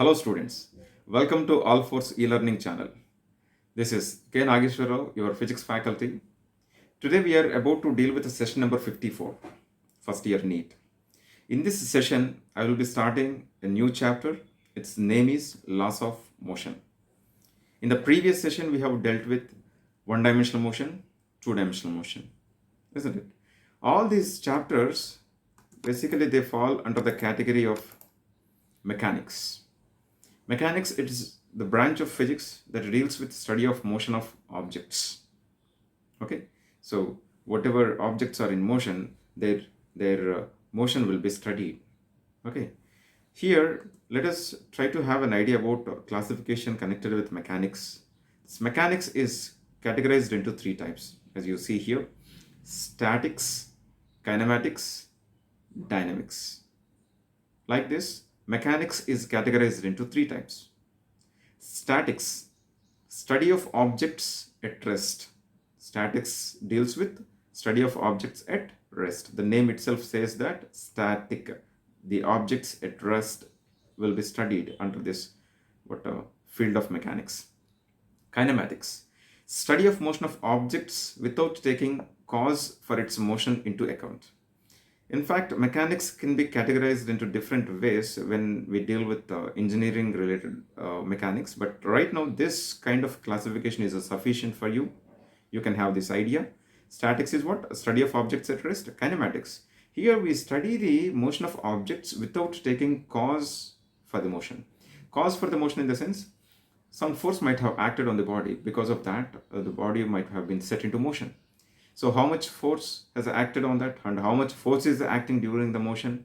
Hello students, welcome to All Force e-learning channel. This is K. Nageshwarrao, your physics faculty. Today we are about to deal with session number 54, first year NEET. In this session, I will be starting a new chapter. Its name is Laws of Motion. In the previous session, we have dealt with one-dimensional motion, two-dimensional motion, isn't it? All these chapters, basically they fall under the category of mechanics. Mechanics it is the branch of physics that deals with study of motion of objects. Okay, so whatever objects are in motion, their motion will be studied. Okay, here let us try to have an idea about classification connected with mechanics. This mechanics is categorized into three types, as you see here: statics, kinematics, dynamics. Like this, mechanics is categorized into three types. Statics, study of objects at rest. Statics deals with study of objects at rest. The name itself says that static. The objects at rest will be studied under this field of mechanics. Kinematics, study of motion of objects without taking cause for its motion into account. In fact, mechanics can be categorized into different ways when we deal with engineering related mechanics. But right now, this kind of classification is sufficient for you. You can have this idea. Statics is what? A study of objects at rest. Kinematics. Here we study the motion of objects without taking cause for the motion. Cause for the motion in the sense, some force might have acted on the body. Because of that, the body might have been set into motion. So how much force has acted on that and how much force is acting during the motion?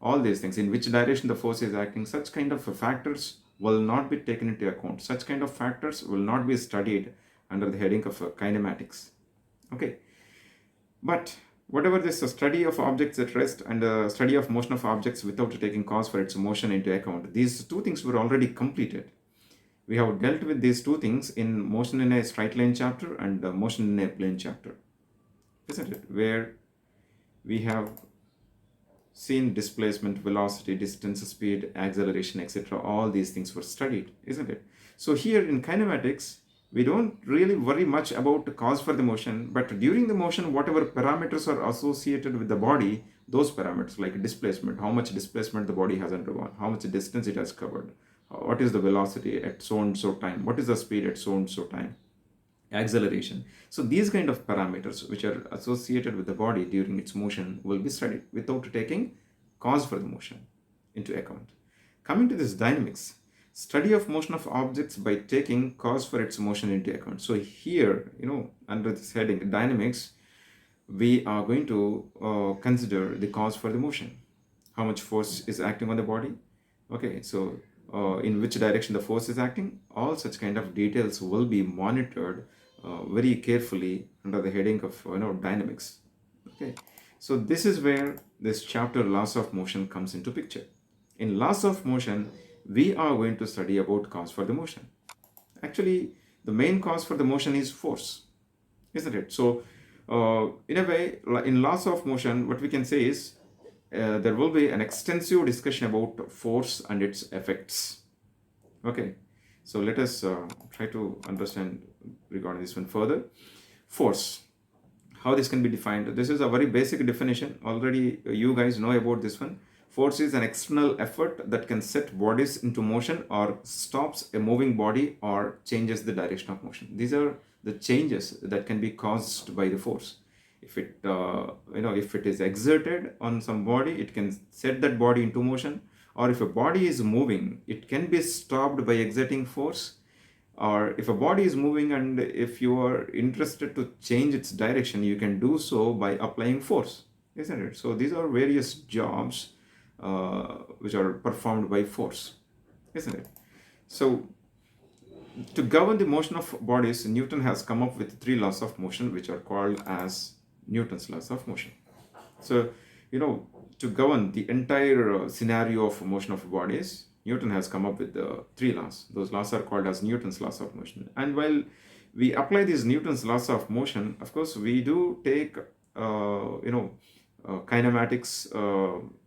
All these things, in which direction the force is acting, such kind of factors will not be taken into account. Such kind of factors will not be studied under the heading of kinematics. Okay. But whatever this study of objects at rest and the study of motion of objects without taking cause for its motion into account, these two things were already completed. We have dealt with these two things in motion in a straight line chapter and motion in a plane chapter, isn't it? Where we have seen displacement, velocity, distance, speed, acceleration, etc. All these things were studied, isn't it? So here in kinematics, we don't really worry much about the cause for the motion, but during the motion, whatever parameters are associated with the body, those parameters like displacement, how much displacement the body has undergone, how much distance it has covered, what is the velocity at so and so time, what is the speed at so and so time, acceleration. So these kind of parameters which are associated with the body during its motion will be studied without taking cause for the motion into account. Coming to this dynamics, study of motion of objects by taking cause for its motion into account. So here, under this heading dynamics, we are going to consider the cause for the motion. How much force is acting on the body? Okay, so in which direction the force is acting, all such kind of details will be monitored very carefully under the heading of dynamics. Okay, so this is where this chapter laws of motion comes into picture. In laws of motion, we are going to study about cause for the motion. Actually, the main cause for the motion is force, isn't it? So in a way, in laws of motion, what we can say is there will be an extensive discussion about force and its effects. Okay, so let us try to understand regarding this one further. Force, how this can be defined. This is a very basic definition. Already you guys know about this one. Force is an external effort that can set bodies into motion or stops a moving body or changes the direction of motion. These are the changes that can be caused by the force. If it if it is exerted on some body, it can set that body into motion. Or if a body is moving, it can be stopped by exerting force. Or if a body is moving and if you are interested to change its direction, you can do so by applying force, isn't it? So these are various jobs which are performed by force, isn't it? So to govern the motion of bodies, Newton has come up with three laws of motion which are called as Newton's laws of motion. So, to govern the entire scenario of motion of bodies, Newton has come up with the three laws. Those laws are called as Newton's laws of motion. And while we apply these Newton's laws of motion, of course, we do take, kinematics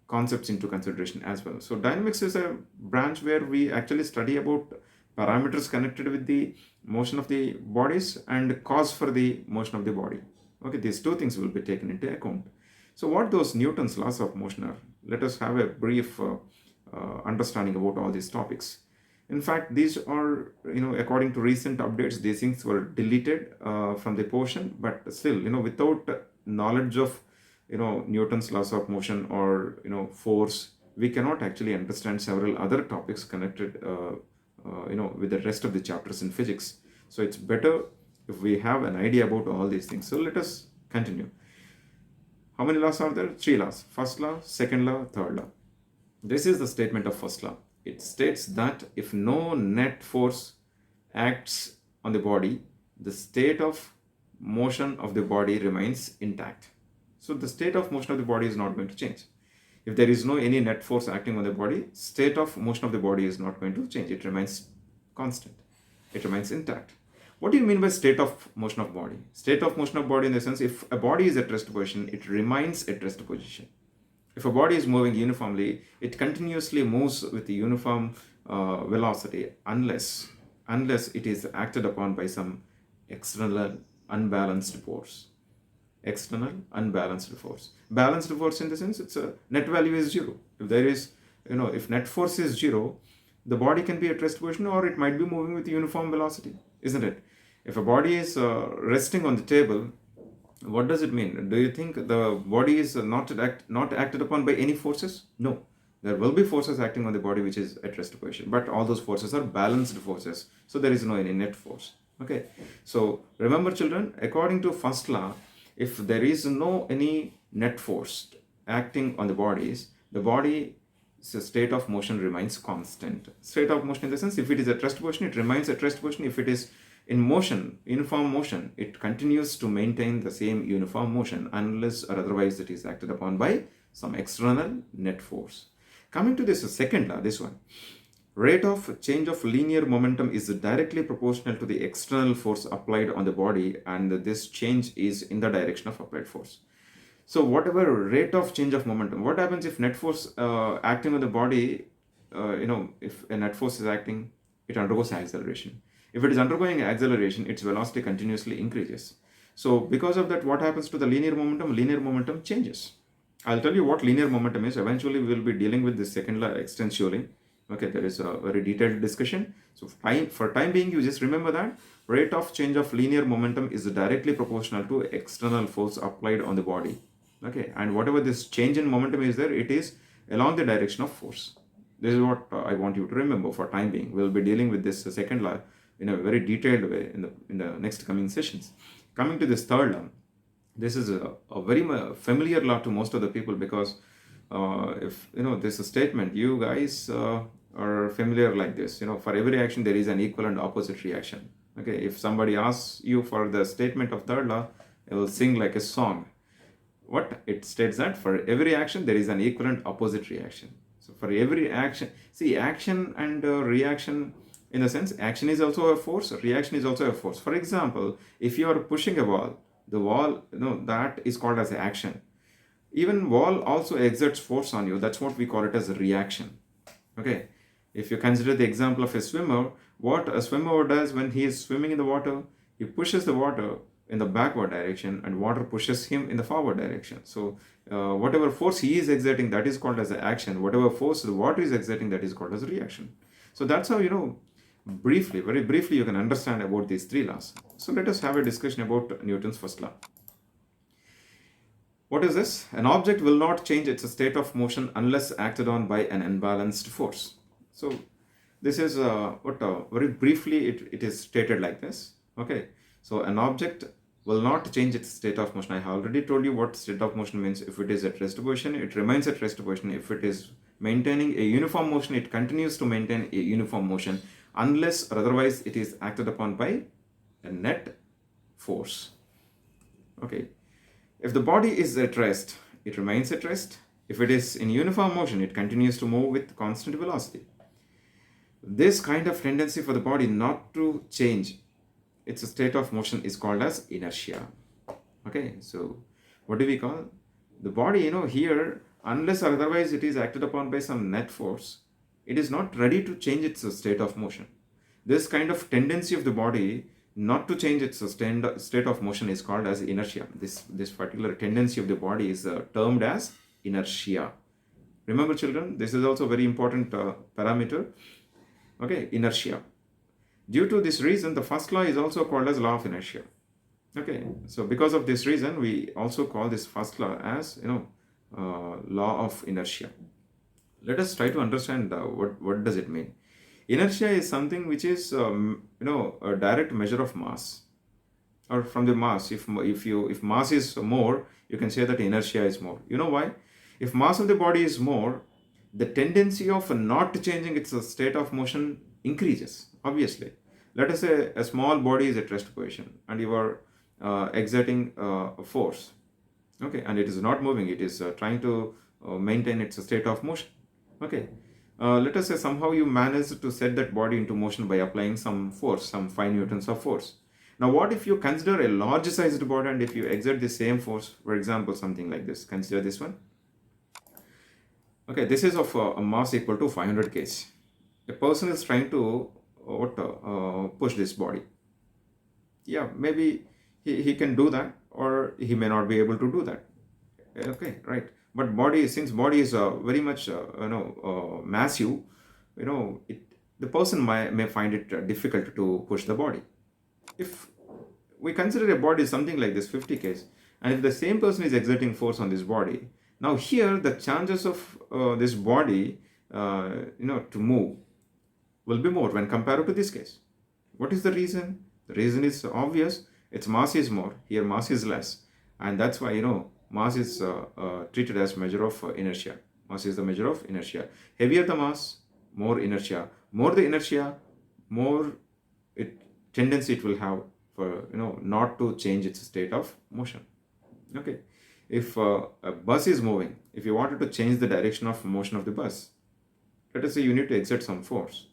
concepts into consideration as well. So dynamics is a branch where we actually study about parameters connected with the motion of the bodies and cause for the motion of the body. Okay, these two things will be taken into account. So what those Newton's laws of motion are, let us have a brief understanding about all these topics. In fact, these are, according to recent updates, these things were deleted from the portion, but still, without knowledge of, Newton's laws of motion or, force, we cannot actually understand several other topics connected, with the rest of the chapters in physics. So it's better if we have an idea about all these things. So let us continue. How many laws are there? 3 laws. First law, second law, third law. This is the statement of first law. It states that if no net force acts on the body, the state of motion of the body remains intact. So the state of motion of the body is not going to change. If there is no any net force acting on the body, state of motion of the body is not going to change. It remains constant. It remains intact. What do you mean by state of motion of body? State of motion of body in the sense, if a body is at rest position, it remains at rest position. If a body is moving uniformly, it continuously moves with the uniform velocity unless it is acted upon by some external unbalanced force. External unbalanced force. Balanced force in the sense, it's a net value is 0. If there is, if net force is 0, the body can be at rest position or it might be moving with uniform velocity, isn't it? If a body is resting on the table, what does it mean? Do you think the body is not acted upon by any forces? No. There will be forces acting on the body which is at rest position, but all those forces are balanced forces. So there is no any net force. Okay. So remember, children, according to first law, if there is no any net force acting on the bodies, the body state of motion remains constant. State of motion in the sense, if it is at rest position, it remains at rest position. If it is in motion, uniform motion, it continues to maintain the same uniform motion unless or otherwise it is acted upon by some external net force. Coming to this second law, this one, rate of change of linear momentum is directly proportional to the external force applied on the body, and this change is in the direction of applied force. So whatever rate of change of momentum, what happens if net force acting on the body, if a net force is acting, it undergoes acceleration. If it is undergoing acceleration, its velocity continuously increases. So because of that, what happens to the linear momentum? Linear momentum changes. I'll tell you what linear momentum is. Eventually, we will be dealing with this second law extensively. Okay, there is a very detailed discussion. So for time being, you just remember that rate of change of linear momentum is directly proportional to external force applied on the body. Okay, and whatever this change in momentum is there, it is along the direction of force. This is what I want you to remember for time being. We'll be dealing with this second law in a very detailed way in the next coming sessions. Coming to this third law, this is a very familiar law to most of the people, because if this statement, you guys are familiar like this. For every action there is an equal and opposite reaction. Okay, if somebody asks you for the statement of third law, it will sing like a song. What it states that for every action there is an equal and opposite reaction. So for every action, see, action and reaction, in the sense, action is also a force, reaction is also a force. For example, if you are pushing a wall, the wall, that is called as action. Even wall also exerts force on you. That's what we call it as a reaction. Okay. If you consider the example of a swimmer, what a swimmer does when he is swimming in the water, he pushes the water in the backward direction and water pushes him in the forward direction. So whatever force he is exerting, that is called as an action. Whatever force the water is exerting, that is called as a reaction. So that's how, very briefly, you can understand about these 3 laws. So let us have a discussion about Newton's first law. What is this? An object will not change its state of motion unless acted on by an unbalanced force. So this is very briefly it is stated like this. Okay. So an object will not change its state of motion. I have already told you what state of motion means. If it is at rest position, it remains at rest position. If it is maintaining a uniform motion, it continues to maintain a uniform motion unless or otherwise it is acted upon by a net force. Okay. If the body is at rest, it remains at rest. If it is in uniform motion, it continues to move with constant velocity. This kind of tendency for the body not to change its state of motion is called as inertia. Okay, so what do we call? The body, here, unless or otherwise it is acted upon by some net force, it is not ready to change its state of motion. This kind of tendency of the body not to change its state of motion is called as inertia. This particular tendency of the body is termed as inertia. Remember, children, this is also a very important parameter. Okay, inertia. Due to this reason, the first law is also called as law of inertia. Okay, so because of this reason, we also call this first law as law of inertia. Let us try to understand what does it mean. Inertia is something which is a direct measure of mass, or from the mass. If mass is more, you can say that inertia is more. You know why? If mass of the body is more, the tendency of not changing its state of motion increases. Obviously, let us say a small body is at rest position, and you are exerting a force. Okay, and it is not moving. It is trying to maintain its state of motion. Okay. Let us say somehow you manage to set that body into motion by applying some force, some 5 newtons of force. Now, what if you consider a large sized body and if you exert the same force, for example, something like this, consider this one. Okay, this is of a mass equal to 500 kg. A person is trying to push this body. Yeah, maybe he can do that, or he may not be able to do that. Okay, right. But since body is very much massive, the person may find it difficult to push the body. If we consider a body something like this, 50 kg, and if the same person is exerting force on this body, now here the chances of this body to move will be more when compared to this case. What is the reason? The reason is obvious. Its mass is more. Here mass is less, and that's why mass is treated as measure of inertia. Mass is the measure of inertia. Heavier the mass, more inertia. More the inertia, more tendency it will have for not to change its state of motion. Okay, if a bus is moving, if you wanted to change the direction of motion of the bus, let us say you need to exert some force.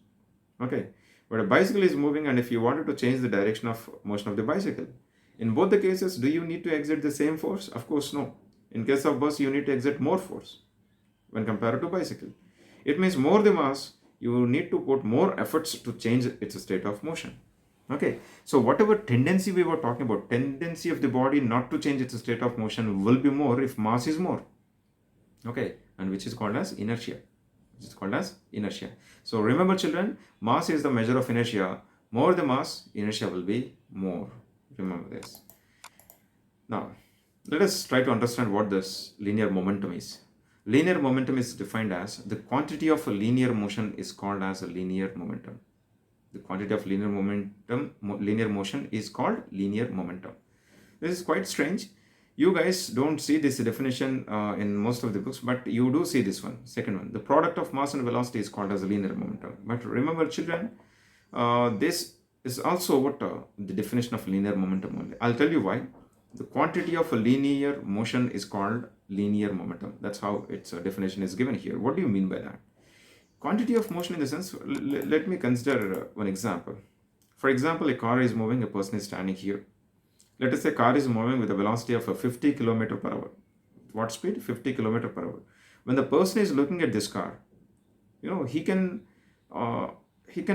Okay, but a bicycle is moving, and if you wanted to change the direction of motion of the bicycle, in both the cases, do you need to exert the same force? Of course, no. In case of bus, you need to exert more force when compared to bicycle. It means more the mass, you need to put more efforts to change its state of motion. Okay, so whatever tendency we were talking about, tendency of the body not to change its state of motion will be more if mass is more. Okay, and which is called as inertia. Which is called as inertia. So remember, children, mass is the measure of inertia. More the mass, inertia will be more. Remember this. Now, let us try to understand what this linear momentum is. Linear momentum is defined as the quantity of a linear motion is called as a linear momentum. The quantity of linear motion is called linear momentum. This is quite strange. You guys don't see this definition in most of the books, but you do see this one, second one. The product of mass and velocity is called as a linear momentum. But remember, children, this is also what the definition of linear momentum only. I'll tell you why. The quantity of a linear motion is called linear momentum. That's how its definition is given here. What do you mean by that? Quantity of motion in the sense, let me consider one example. For example, a car is moving, a person is standing here. Let us say car is moving with a velocity of 50 km per hour. What speed? 50 km per hour. When the person is looking at this car, he can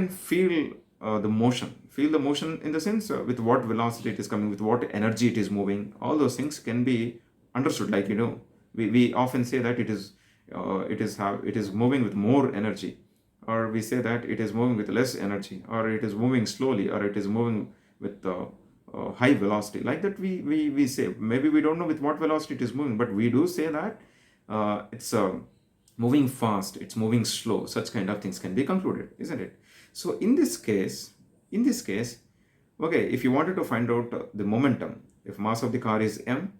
feel the motion. Feel the motion in the sense with what velocity it is coming, with what energy it is moving. All those things can be understood. Like we often say that it is moving with more energy, or we say that it is moving with less energy, or it is moving slowly, or it is moving with high velocity. Like that we say. Maybe we don't know with what velocity it is moving, but we do say that it's moving fast, it's moving slow. Such kind of things can be concluded, isn't it? So in this case, okay, if you wanted to find out the momentum, if mass of the car is m,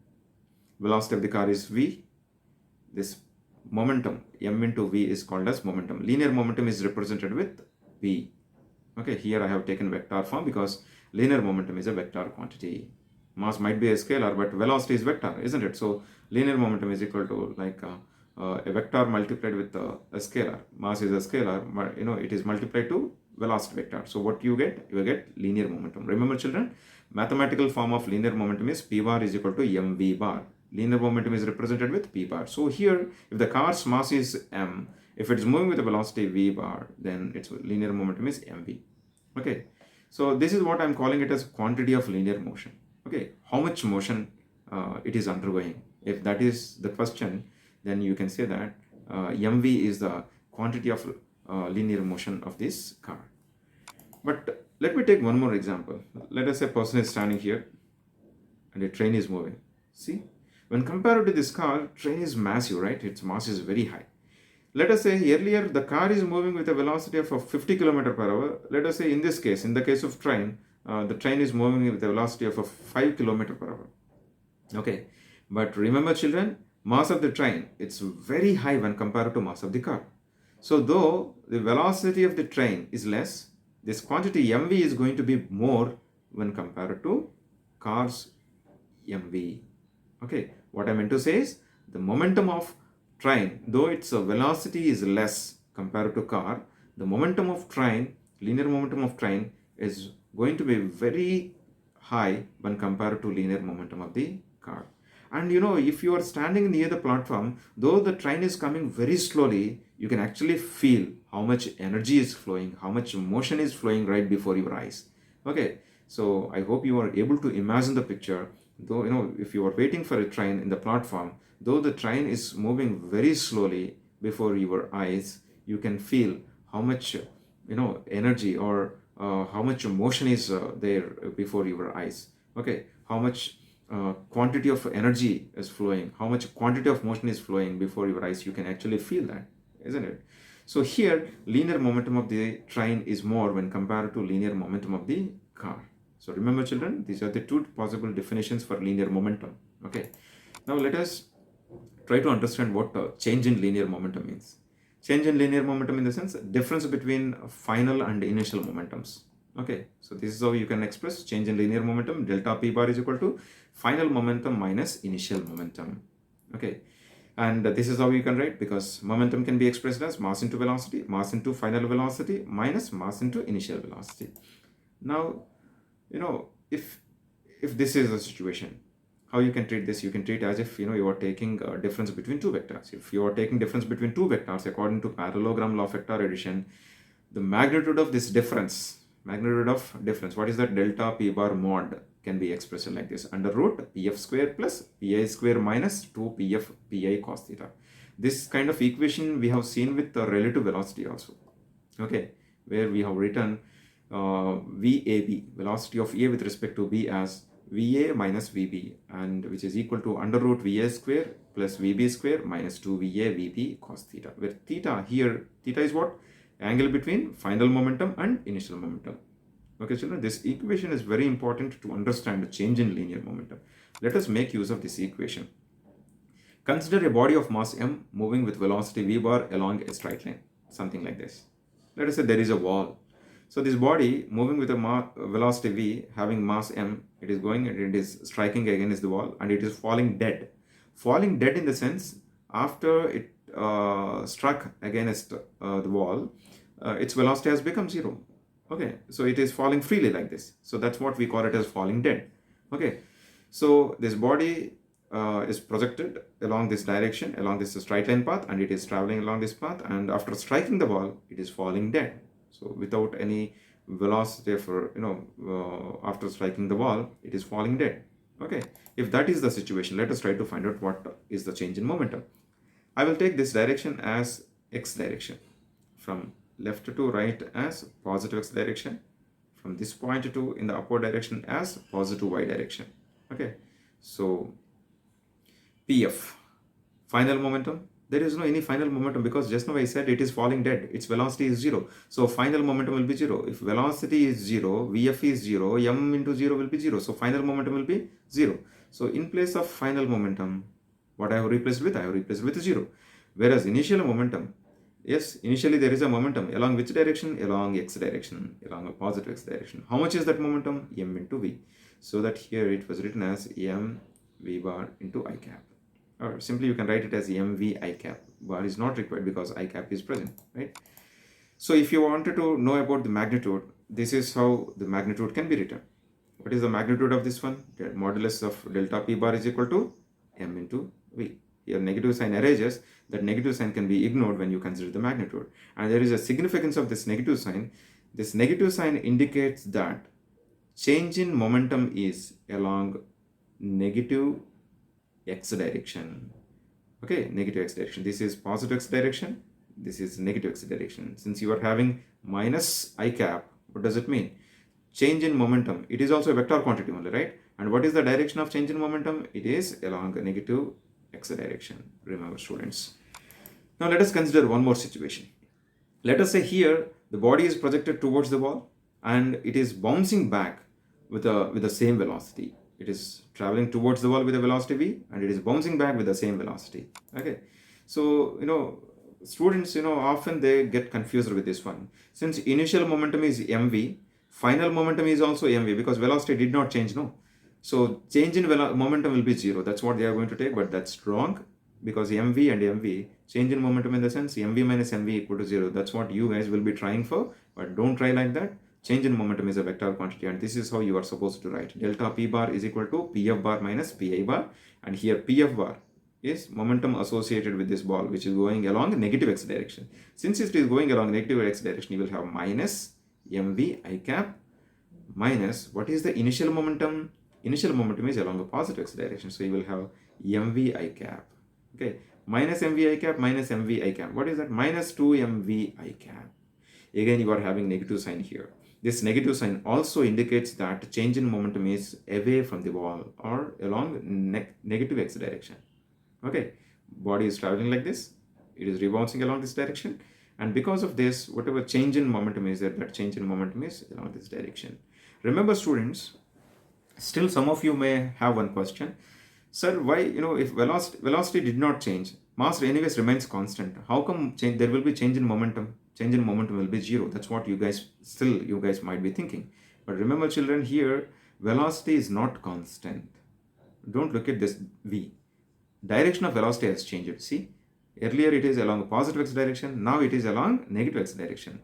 velocity of the car is v, this momentum m into v is called as momentum. Linear momentum is represented with v. Okay, here I have taken vector form because linear momentum is a vector quantity. Mass might be a scalar, but velocity is vector, isn't it? So linear momentum is equal to like a vector multiplied with a scalar. Mass is a scalar, but it is multiplied to velocity vector. So what you get? You get linear momentum. Remember, children, mathematical form of linear momentum is p bar is equal to mv bar. Linear momentum is represented with p bar. So here, if the car's mass is m, If it's moving with a velocity v bar, then its linear momentum is mv. Okay, so this is what I'm calling it as quantity of linear motion. Okay, how much motion it is undergoing. If that is the question, then you can say that mv is the quantity of linear motion of this car. But let me take one more example. Let us say a person is standing here and a train is moving. See, when compared to this car, train is massive, right? Its mass is very high. Let us say earlier the car is moving with a velocity of 50 km per hour. Let us say in this case, in the case of train, the train is moving with a velocity of 5 km per hour. Okay, but remember children, mass of the train, it's very high when compared to mass of the car. So though the velocity of the train is less, this quantity mv is going to be more when compared to car's mv. Okay, what I meant to say is the momentum of train, though its velocity is less compared to car, the momentum of train, linear momentum of train is going to be very high when compared to linear momentum of the car. And if you are standing near the platform, though the train is coming very slowly, you can actually feel how much energy is flowing, how much motion is flowing right before your eyes. Okay, so I hope you are able to imagine the picture. Though if you are waiting for a train in the platform, though the train is moving very slowly before your eyes, you can feel how much energy or how much motion is there before your eyes. Okay, how much quantity of energy is flowing, how much quantity of motion is flowing before your eyes, you can actually feel that, isn't it? So here linear momentum of the train is more when compared to linear momentum of the car. So remember children, these are the two possible definitions for linear momentum. Okay, now let us try to understand what change in linear momentum means. Change in linear momentum in the sense difference between final and initial momentums. Okay, so this is how you can express change in linear momentum. Delta p bar is equal to final momentum minus initial momentum. Okay, and this is how you can write, because momentum can be expressed as mass into velocity, mass into final velocity minus mass into initial velocity. Now, if this is the situation, how you can treat this? You can treat as if you are taking a difference between two vectors. If you are taking difference between two vectors according to parallelogram law of vector addition, the magnitude of this difference, what is that? Delta p bar mod can be expressed like this: under root pf square plus pi square minus 2 pf pi cos theta. This kind of equation we have seen with the relative velocity also. Okay, where we have written VAB, velocity of A with respect to B, as VA minus VB, and which is equal to under root VA square plus VB square minus 2VA VB cos theta, where theta is what? Angle between final momentum and initial momentum. Okay children, this equation is very important to understand the change in linear momentum. Let us make use of this equation. Consider a body of mass m moving with velocity v bar along a straight line, something like this. Let us say there is a wall. So this body moving with a velocity v, having mass m, it is going and it is striking against the wall and it is falling dead. Falling dead in the sense, after it struck against the wall, its velocity has become zero. Okay, so it is falling freely like this. So that's what we call it as falling dead. Okay, so this body is projected along this direction, along this straight line path, and it is traveling along this path, and after striking the wall, it is falling dead. So without any velocity for after striking the wall, it is falling dead. Okay, if that is the situation, let us try to find out what is the change in momentum. I will take this direction as x direction, from left to right as positive x direction, from this point to in the upward direction as positive y direction. Okay, so PF, final momentum, there is no any final momentum, because just now I said it is falling dead, its velocity is 0. So final momentum will be 0. If velocity is 0, VF is 0, m into 0 will be 0. So final momentum will be 0. So in place of final momentum, what I have replaced with? I have replaced with 0. Whereas initial momentum, yes, initially there is a momentum. Along which direction? Along x direction, along a positive x direction. How much is that momentum? M into v. So that here it was written as m v bar into I cap. Or simply you can write it as mv I cap. Bar is not required because I cap is present, right? So if you wanted to know about the magnitude, this is how the magnitude can be written. What is the magnitude of this one? Modulus of delta p bar is equal to m into v. Here negative sign erases, that negative sign can be ignored when you consider the magnitude. And there is a significance of this negative sign. This negative sign indicates that change in momentum is along negative x direction. Okay, negative x direction. This is positive x direction. This is negative x direction. Since you are having minus I cap, what does it mean? Change in momentum. It is also a vector quantity only, right? And what is the direction of change in momentum? It is along a negative x direction. Remember, students. Now let us consider one more situation. Let us say here the body is projected towards the wall and it is bouncing back with the same velocity. It is traveling towards the wall with a velocity v and it is bouncing back with the same velocity. Okay, so students often they get confused with this one. Since initial momentum is mv, final momentum is also mv because velocity did not change, no. So change in momentum will be 0. That's what they are going to take, but that's wrong, because mv and mv, change in momentum in the sense mv minus mv equal to 0. That's what you guys will be trying for, but don't try like that. Change in momentum is a vector quantity, and this is how you are supposed to write. Delta p bar is equal to pf bar minus pi bar, and here pf bar is momentum associated with this ball which is going along negative x direction. Since it is going along negative x direction, you will have minus mv I cap minus, what is the initial momentum? Initial momentum is along a positive x direction, so you will have mv I cap. Okay, minus mv I cap minus mv I cap. What is that? Minus 2 mv I cap. Again, you are having negative sign here. This negative sign also indicates that change in momentum is away from the wall or along negative x direction. Okay, body is traveling like this, it is rebounding along this direction, and because of this, whatever change in momentum is there, that change in momentum is along this direction. Remember, students, still some of you may have one question. Sir, why, if velocity did not change, mass anyways remains constant, how come there will be change in momentum? Change in momentum will be 0. That's what you guys might be thinking. But remember, children, here velocity is not constant. Don't look at this v. Direction of velocity has changed. See, earlier it is along positive x direction, now it is along negative x direction.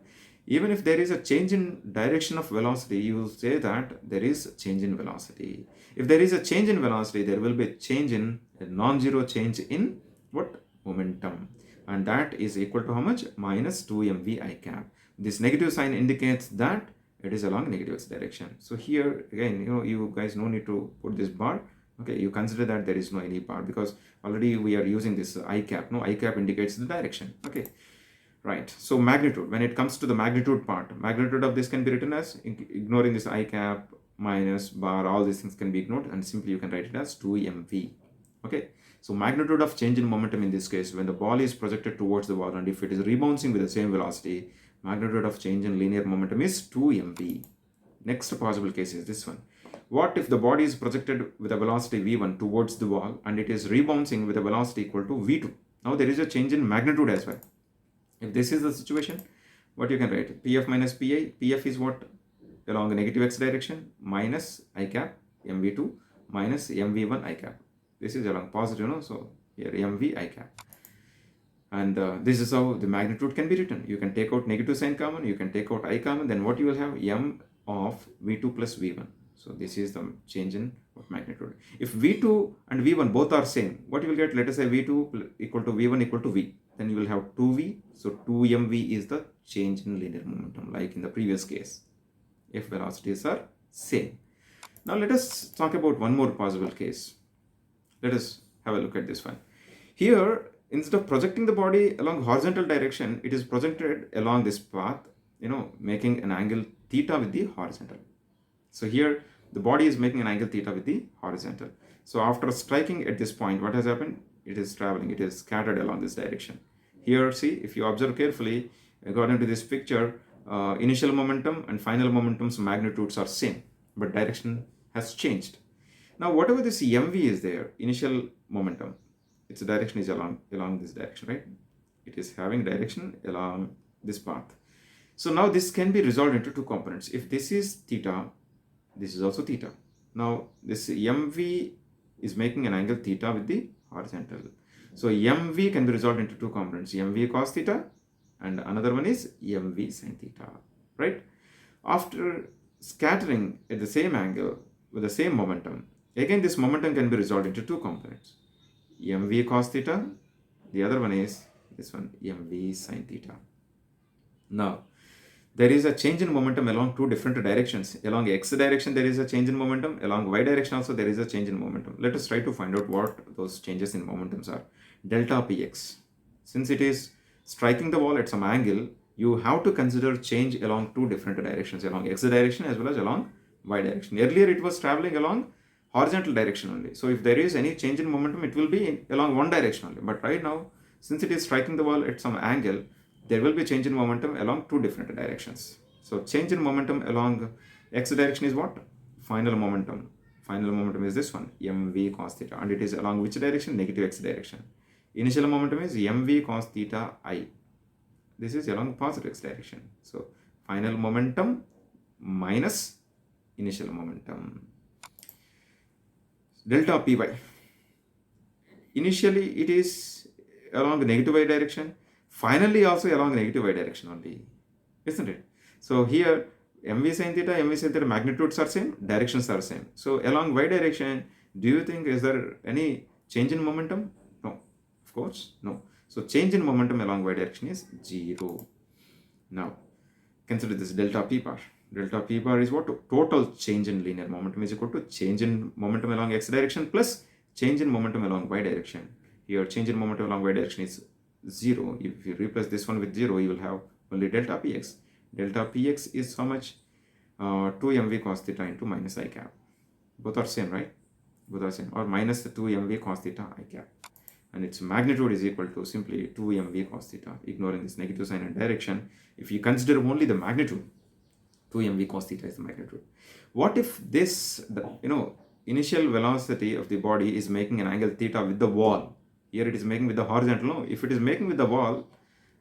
Even if there is a change in direction of velocity, you will say that there is change in velocity. If there is a change in velocity, there will be a change in a non-zero change in what? Momentum. And that is equal to how much? Minus 2 mv I cap. This negative sign indicates that it is along negative x direction. So here again, you guys no need to put this bar. Okay, you consider that there is no any bar because already we are using this I cap. No, I cap indicates the direction. Okay, right. So magnitude, when it comes to the magnitude part, magnitude of this can be written as, ignoring this I cap, minus, bar, all these things can be ignored, and simply you can write it as 2 mv. Okay, so magnitude of change in momentum in this case, when the ball is projected towards the wall and if it is rebounding with the same velocity, magnitude of change in linear momentum is 2 mv. Next possible case is this one. What if the body is projected with a velocity v1 towards the wall and it is rebounding with a velocity equal to v2? Now there is a change in magnitude as well. If this is the situation, what you can write? Pf minus pi. Pf is what? Along the negative x direction, minus I cap mv2 minus mv1 I cap. This is along positive, so here mv I cap. And this is how the magnitude can be written. You can take out negative sign common, you can take out I common, then what you will have? M of v2 plus v1. So this is the change in magnitude. If v2 and v1 both are same, what you will get? Let us say v2 equal to v1 equal to v. Then you will have 2v. So 2mv is the change in linear momentum, like in the previous case, if velocities are same. Now let us talk about one more possible case. Let us have a look at this one. Here, instead of projecting the body along horizontal direction, it is projected along this path, making an angle theta with the horizontal. So here the body is making an angle theta with the horizontal. So after striking at this point, what has happened? It is traveling, it is scattered along this direction. Here, see, if you observe carefully, according to this picture, initial momentum and final momentum's magnitudes are same, but direction has changed. Now, whatever this mv is there, initial momentum, its direction is along this direction, right? It is having direction along this path. So now this can be resolved into two components. If this is theta, this is also theta. Now this mv is making an angle theta with the horizontal. So mv can be resolved into two components, mv cos theta and another one is mv sin theta, right? After scattering at the same angle with the same momentum, again this momentum can be resolved into two components. mv cos theta. The other one is this one, mv sin theta. Now, there is a change in momentum along two different directions. Along x direction, there is a change in momentum. Along y direction also, there is a change in momentum. Let us try to find out what those changes in momentums are. Delta px. Since it is striking the wall at some angle, you have to consider change along two different directions, along x direction as well as along y direction. Earlier, it was traveling along horizontal direction only. So if there is any change in momentum, it will be along one direction only. But right now, since it is striking the wall at some angle, there will be change in momentum along two different directions. So change in momentum along x direction is what? Final momentum. Final momentum is this one, mv cos theta, and it is along which direction? Negative x direction. Initial momentum is mv cos theta I. This is along positive x direction. So final momentum minus initial momentum. Delta py. Initially it is along the negative y direction. Finally also along negative y direction only, isn't it? So here mv sin theta magnitudes are same, directions are same. So along y direction, do you think is there any change in momentum? No, of course no. So change in momentum along y direction is 0. Now consider this delta p bar. Delta p bar is what? Total change in linear momentum is equal to change in momentum along x direction plus change in momentum along y direction. Here change in momentum along y direction is 0. If you replace this one with 0, you will have only delta px. Delta px is how much? 2mv cos theta into minus I cap. Both are same, right? Both are same. Or minus the 2mv cos theta I cap. And its magnitude is equal to simply 2mv cos theta, ignoring this negative sign and direction. If you consider only the magnitude, 2mv cos theta is the magnitude. What if this, initial velocity of the body is making an angle theta with the wall? Here it is making with the horizontal. No, if it is making with the wall,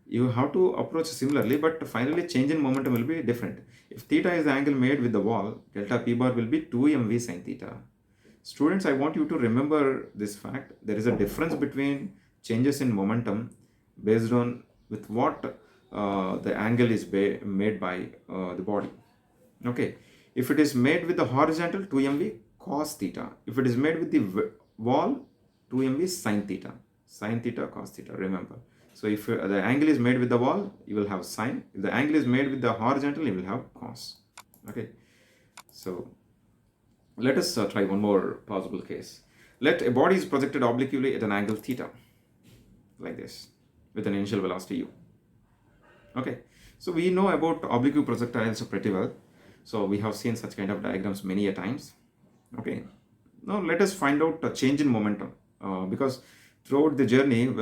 you have to approach similarly, but finally change in momentum will be different. If theta is the angle made with the wall, delta p bar will be 2mv sin theta. Students, I want you to remember this fact. There is a difference between changes in momentum based on with what the angle is made by the body. Okay, if it is made with the horizontal, 2mv cos theta. If it is made with the wall, 2mv sin theta. Sin theta cos theta, remember. So if the angle is made with the wall, you will have sin. If the angle is made with the horizontal, you will have cos. Okay, so let us try one more possible case. Let a body is projected obliquely at an angle theta, like this, with an initial velocity u. Okay, so we know about oblique projectiles pretty well. So we have seen such kind of diagrams many a times. Okay, now let us find out a change in momentum because throughout the journey,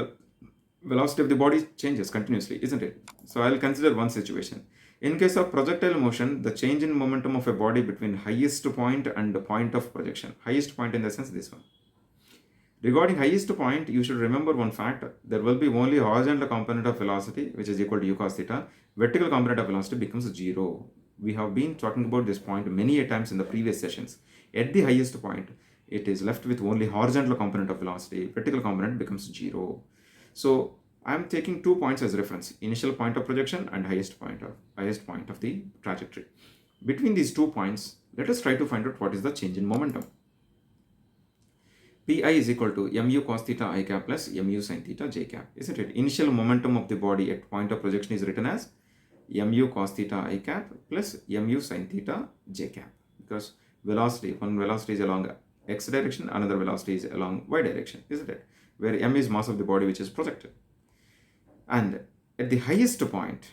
velocity of the body changes continuously, isn't it? So I'll consider one situation. In case of projectile motion, the change in momentum of a body between highest point and the point of projection. Highest point in the sense this one. Regarding highest point, you should remember one fact. There will be only horizontal component of velocity, which is equal to u cos theta. Vertical component of velocity becomes 0. We have been talking about this point many a times in the previous sessions. At the highest point, it is left with only horizontal component of velocity. Vertical component becomes 0. So I am taking 2 points as reference: initial point of projection and highest point of the trajectory. Between these 2 points, let us try to find out what is the change in momentum. Pi is equal to mu cos theta I cap plus mu sin theta j cap, isn't it? Initial momentum of the body at point of projection is written as mu cos theta I cap plus mu sin theta j cap, because one velocity is along x direction, another velocity is along y direction, isn't it? Where m is mass of the body which is projected. And at the highest point,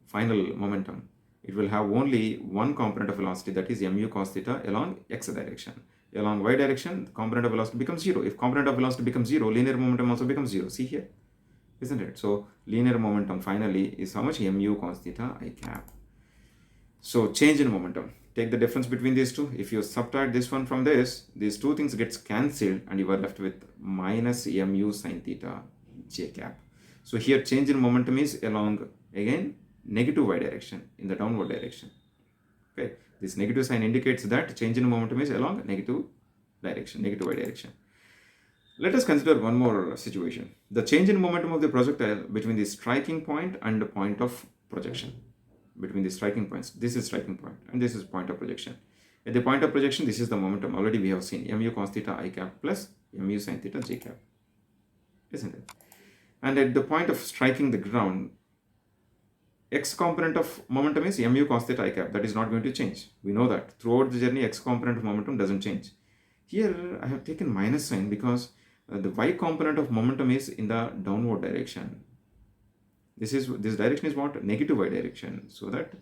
final momentum, it will have only one component of velocity, that is mu cos theta along x direction. Along y direction, the component of velocity becomes 0. If component of velocity becomes 0, linear momentum also becomes 0. See here, isn't it? So linear momentum finally is how much? Mu cos theta I cap. So change in momentum. Take the difference between these two. If you subtract this one from this, these two things gets cancelled and you are left with minus mu sin theta j cap. So here change in momentum is along, again, negative y direction, in the downward direction. Okay, this negative sign indicates that change in momentum is along negative direction, negative y direction. Let us consider one more situation. The change in momentum of the projectile between the striking point and the point of projection. Between the striking points, this is striking point and this is point of projection. At the point of projection, this is the momentum. Already we have seen mu cos theta I cap plus mu sine theta j cap, isn't it? And at the point of striking the ground, x component of momentum is mu cos theta I cap. That is not going to change. We know that. Throughout the journey, x component of momentum doesn't change. Here, I have taken minus sign because the y component of momentum is in the downward direction. This direction is what? Negative y direction. So that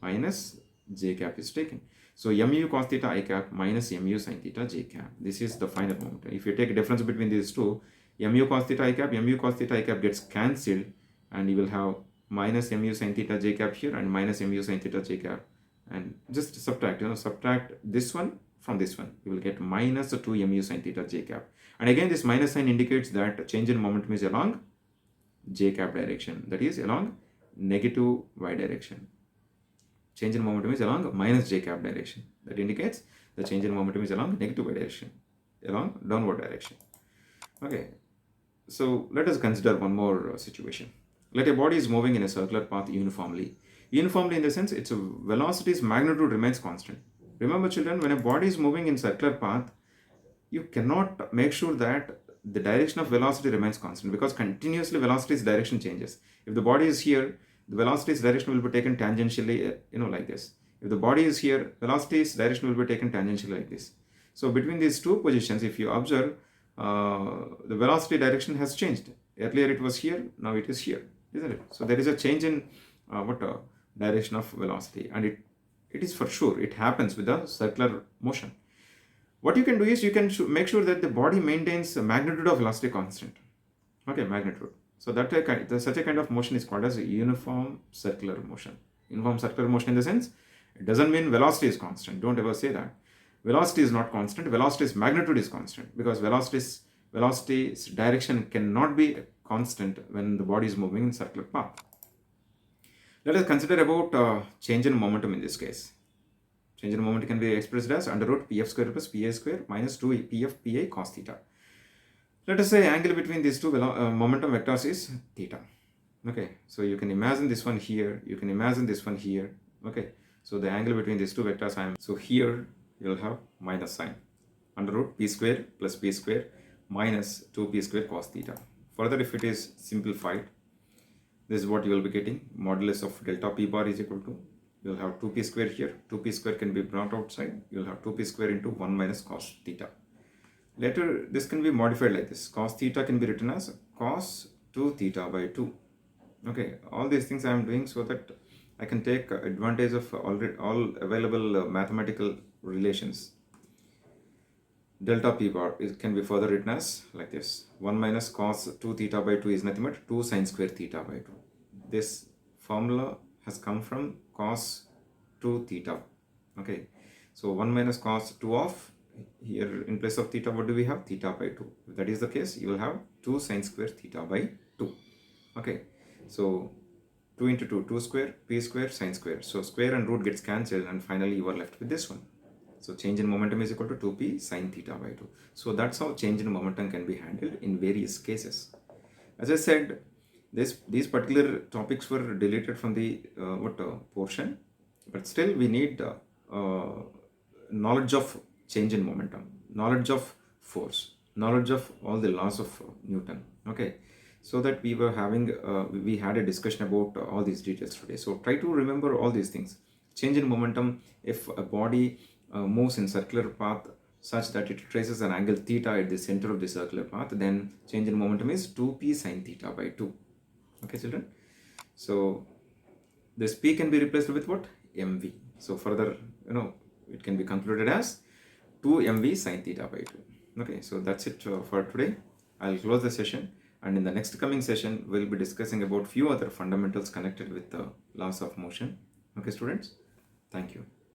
minus j cap is taken. So mu cos theta I cap minus mu sin theta j cap. This is the final momentum. If you take a difference between these two, mu cos theta I cap, mu cos theta I cap gets cancelled, and you will have minus mu sin theta j cap here and minus mu sin theta j cap, and just subtract, subtract this one from this one, you will get minus 2 mu sin theta j cap. And again, this minus sign indicates that change in momentum is along j cap direction, that is along negative y direction. Change in momentum is along minus j cap direction. That indicates the change in momentum is along negative y direction, along downward direction. Okay, so let us consider one more situation. Let a body is moving in a circular path uniformly. Uniformly in the sense its velocity's magnitude remains constant. Remember children, when a body is moving in circular path, you cannot make sure that the direction of velocity remains constant, because continuously velocity's direction changes. If the body is here, the velocity's direction will be taken tangentially, like this. If the body is here, velocity's direction will be taken tangentially like this. So between these two positions, if you observe, the velocity direction has changed. Earlier it was here, now it is here, isn't it? So there is a change in direction of velocity, and it is for sure, it happens with the circular motion. What you can do is you can make sure that the body maintains a magnitude of velocity constant. Okay, magnitude. So such a kind of motion is called as a uniform circular motion. Uniform circular motion in the sense, it doesn't mean velocity is constant. Don't ever say that. Velocity is not constant. Velocity's magnitude is constant, because velocity's direction cannot be constant when the body is moving in circular path. Let us consider about change in momentum in this case. Change in momentum can be expressed as under root pf square plus pa square minus 2 pf pa cos theta. Let us say angle between these two momentum vectors is theta. Okay, so you can imagine this one here, you can imagine this one here. Okay, so the angle between these two vectors, so here you will have minus sign, under root p square plus p square minus 2p square cos theta. Further, if it is simplified, this is what you will be getting. Modulus of delta p bar is equal to, you will have 2p square here, 2p square can be brought outside, you will have 2p square into 1 minus cos theta. Later, this can be modified like this. Cos theta can be written as cos 2 theta by 2. Okay, all these things I am doing so that I can take advantage of all available mathematical relations. Delta p bar can be further written as like this. 1 minus cos 2 theta by 2 is nothing but 2 sine square theta by 2. This formula has come from cos 2 theta. Okay, so 1 minus cos 2 of, here in place of theta, what do we have? Theta by 2. If that is the case, you will have 2 sine square theta by 2. Okay, so 2 into 2, 2 square, p square, sine square. So square and root gets cancelled, and finally you are left with this one. So change in momentum is equal to 2p sine theta by 2. So that's how change in momentum can be handled in various cases. As I said, these particular topics were deleted from the portion, but still we need knowledge of change in momentum, knowledge of force, knowledge of all the laws of Newton. Okay, so that we were having we had a discussion about all these details today. So try to remember all these things. Change in momentum, if a body moves in circular path such that it traces an angle theta at the center of the circular path, then change in momentum is 2p sine theta by 2. Okay children, so this p can be replaced with what? mv. So further, it can be concluded as 2 mv sine theta by 2. Okay, so that's it for today. I'll close the session, and in the next coming session we'll be discussing about few other fundamentals connected with the laws of motion. Okay students, thank you.